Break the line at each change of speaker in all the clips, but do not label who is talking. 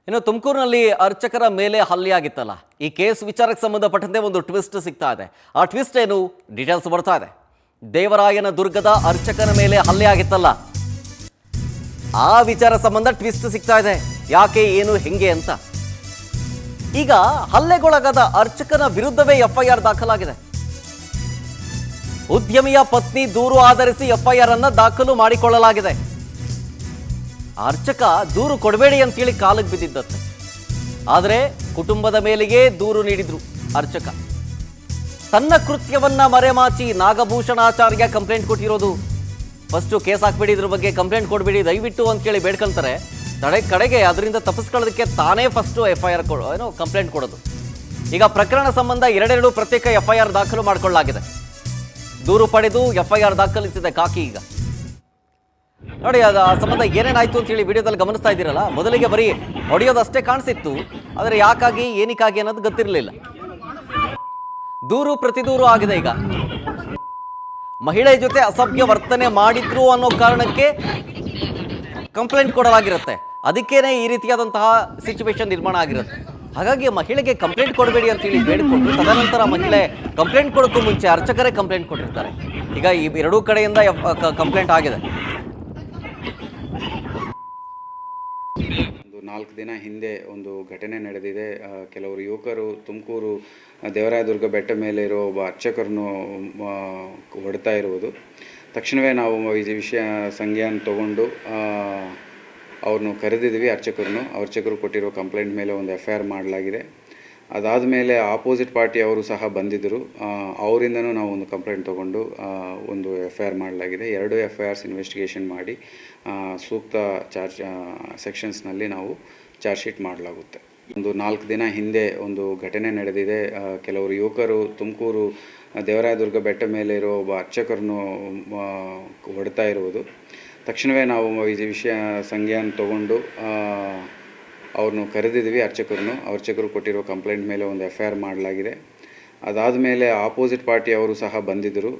ಇನ್ನು ತುಮಕೂರಿನಲ್ಲಿ ಅರ್ಚಕರ ಮೇಲೆ ಹಲ್ಲೆ ಆಗಿತ್ತಲ್ಲ, ಈ ಕೇಸ್ ವಿಚಾರಕ್ಕೆ ಸಂಬಂಧಪಟ್ಟಂತೆ ಒಂದು ಟ್ವಿಸ್ಟ್ ಸಿಗ್ತಾ ಇದೆ. ಆ ಟ್ವಿಸ್ಟ್ ಏನು ಡೀಟೇಲ್ಸ್ ಬರ್ತಾ ಇದೆ. ದೇವರಾಯನ ದುರ್ಗದ ಅರ್ಚಕನ ಮೇಲೆ ಹಲ್ಲೆ ಆಗಿತ್ತಲ್ಲ, ಆ ವಿಚಾರ ಸಂಬಂಧ ಟ್ವಿಸ್ಟ್ ಸಿಗ್ತಾ ಇದೆ. ಯಾಕೆ, ಏನು, ಹೆಂಗೆ ಅಂತ. ಈಗ ಹಲ್ಲೆಗೊಳಗಾದ ಅರ್ಚಕನ ವಿರುದ್ಧವೇ ಎಫ್ಐಆರ್ ದಾಖಲಾಗಿದೆ. ಉದ್ಯಮಿಯ ಪತ್ನಿ ದೂರು ಆಧರಿಸಿ ಎಫ್ಐಆರ್ ಅನ್ನ ದಾಖಲು ಮಾಡಿಕೊಳ್ಳಲಾಗಿದೆ. ಅರ್ಚಕ ದೂರು ಕೊಡಬೇಡಿ ಅಂತೇಳಿ ಕಾಲಿಗೆ ಬಿದ್ದಿದ್ದತ್ತೆ. ಆದರೆ ಕುಟುಂಬದ ಮೇಲೆಯೇ ದೂರು ನೀಡಿದ್ರು ಅರ್ಚಕ. ತನ್ನ ಕೃತ್ಯವನ್ನ ಮರೆಮಾಚಿ ನಾಗಭೂಷಣಾಚಾರ್ಯ ಕಂಪ್ಲೇಂಟ್ ಕೊಟ್ಟಿರೋದು. ಫಸ್ಟು ಕೇಸ್ ಹಾಕ್ಬೇಡಿ, ಇದ್ರ ಬಗ್ಗೆ ಕಂಪ್ಲೇಂಟ್ ಕೊಡಬೇಡಿ ದಯವಿಟ್ಟು ಅಂತೇಳಿ ಬೇಡ್ಕೊಂತಾರೆ. ಕಡೆಗೆ ಅದರಿಂದ ತಪ್ಪಿಸ್ಕೊಳ್ಳೋದಕ್ಕೆ ತಾನೇ ಫಸ್ಟು ಎಫ್ಐಆರ್ ಕಂಪ್ಲೇಂಟ್ ಕೊಡೋದು. ಈಗ ಪ್ರಕರಣ ಸಂಬಂಧ ಎರಡೆರಡು ಪ್ರತ್ಯೇಕ ಎಫ್ಐಆರ್ ದಾಖಲು ಮಾಡಿಕೊಳ್ಳಲಾಗಿದೆ. ದೂರು ಪಡೆದು ಎಫ್ಐಆರ್ ದಾಖಲಿಸಿದೆ ಕಾಕಿ. ಈಗ ನೋಡಿ, ಅದು ಆ ಸಂಬಂಧ ಏನೇನಾಯ್ತು ಅಂತ ಹೇಳಿ ವಿಡಿಯೋದಲ್ಲಿ ಗಮನಿಸ್ತಾ ಇದ್ದೀರಲ್ಲ. ಮೊದಲಿಗೆ ಬರೀ ಹೊಡೆಯೋದಷ್ಟೇ ಕಾಣಿಸಿತ್ತು, ಆದರೆ ಯಾಕಾಗಿ ಏನಕ್ಕಾಗಿ ಅನ್ನೋದು ಗೊತ್ತಿರಲಿಲ್ಲ. ದೂರು ಪ್ರತಿದೂರು ಆಗಿದೆ. ಈಗ ಮಹಿಳೆ ಜೊತೆ ಅಸಭ್ಯ ವರ್ತನೆ ಮಾಡಿದ್ರು ಅನ್ನೋ ಕಾರಣಕ್ಕೆ ಕಂಪ್ಲೇಂಟ್ ಕೊಡಲಾಗಿರುತ್ತೆ. ಅದಕ್ಕೇನೆ ಈ ರೀತಿಯಾದಂತಹ ಸಿಚುವೇಶನ್ ನಿರ್ಮಾಣ ಆಗಿರುತ್ತೆ. ಹಾಗಾಗಿ ಮಹಿಳೆಗೆ ಕಂಪ್ಲೇಂಟ್ ಕೊಡಬೇಡಿ ಅಂತ ಹೇಳಿ ಬೇಡಿಕೊಂಡು ತದನಂತರ ಮಹಿಳೆ ಕಂಪ್ಲೇಂಟ್ ಕೊಡೋಕ್ಕೂ ಮುಂಚೆ ಅರ್ಚಕರೇ ಕಂಪ್ಲೇಂಟ್ ಕೊಟ್ಟಿರ್ತಾರೆ. ಈಗ ಈ ಎರಡೂ ಕಡೆಯಿಂದ ಕಂಪ್ಲೇಂಟ್ ಆಗಿದೆ.
ಒಂದು 4 ದಿನ ಹಿಂದೆ ಒಂದು ಘಟನೆ ನಡೆದಿದೆ. ಕೆಲವರು ಯುವಕರು ತುಮಕೂರು ದೇವರಾಯದುರ್ಗ ಬೆಟ್ಟ ಮೇಲೆ ಇರೋ ಒಬ್ಬ ಅರ್ಚಕರನ್ನು ಹೊಡ್ತಾ ಇರುವುದು. ತಕ್ಷಣವೇ ನಾವು ಈ ವಿಷಯ ಸಂಜ್ಞಾನ ತಗೊಂಡು ಅವ್ರನ್ನು ಕರೆದಿದ್ವಿ. ಅರ್ಚಕರು ಕೊಟ್ಟಿರೋ ಕಂಪ್ಲೇಂಟ್ ಮೇಲೆ ಒಂದು ಎಫ್ಐಆರ್ ಮಾಡಲಾಗಿದೆ. ಅದಾದ ಮೇಲೆ ಆಪೋಸಿಟ್ ಪಾರ್ಟಿ ಅವರು ಸಹ ಬಂದಿದ್ದರು. ಅವರಿಂದನೂ ನಾವು ಒಂದು ಕಂಪ್ಲೇಂಟ್ ತೊಗೊಂಡು ಒಂದು ಎಫ್ಐಆರ್ ಮಾಡಲಾಗಿದೆ. 2 ಎಫ್ಐಆರ್ಸ್ ಇನ್ವೆಸ್ಟಿಗೇಷನ್ ಮಾಡಿ ಸೂಕ್ತ ಸೆಕ್ಷನ್ಸ್ನಲ್ಲಿ ನಾವು ಚಾರ್ಜ್ ಶೀಟ್ ಮಾಡಲಾಗುತ್ತೆ. ಒಂದು 4 ದಿನ ಹಿಂದೆ ಒಂದು ಘಟನೆ ನಡೆದಿದೆ. ಕೆಲವರು ಯುವಕರು ತುಮಕೂರು ದೇವರಾಯದುರ್ಗ ಬೆಟ್ಟ ಮೇಲೆ ಇರೋ ಒಬ್ಬ ಅರ್ಚಕರನ್ನು ಹೊಡ್ತಾ ಇರುವುದು. ತಕ್ಷಣವೇ ನಾವು ಈ ವಿಷಯ ಸಂಜ್ಞಾನ ತಗೊಂಡು ಅವ್ರನ್ನು ಕರೆದಿದ್ವಿ. ಅರ್ಚಕರು ಕೊಟ್ಟಿರೋ ಕಂಪ್ಲೇಂಟ್ ಮೇಲೆ ಒಂದು ಎಫ್ಐಆರ್ ಮಾಡಲಾಗಿದೆ. ಅದಾದ ಮೇಲೆ ಆಪೋಸಿಟ್ ಪಾರ್ಟಿ ಅವರು ಸಹ ಬಂದಿದ್ದರು.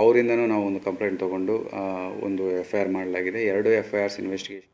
ಅವರಿಂದನೂ ನಾವು ಒಂದು ಕಂಪ್ಲೇಂಟ್ ತೊಗೊಂಡು ಒಂದು ಎಫ್ಐಆರ್ ಮಾಡಲಾಗಿದೆ. 2 ಎಫ್ಐಆರ್ಸ್ ಇನ್ವೆಸ್ಟಿಗೇಷನ್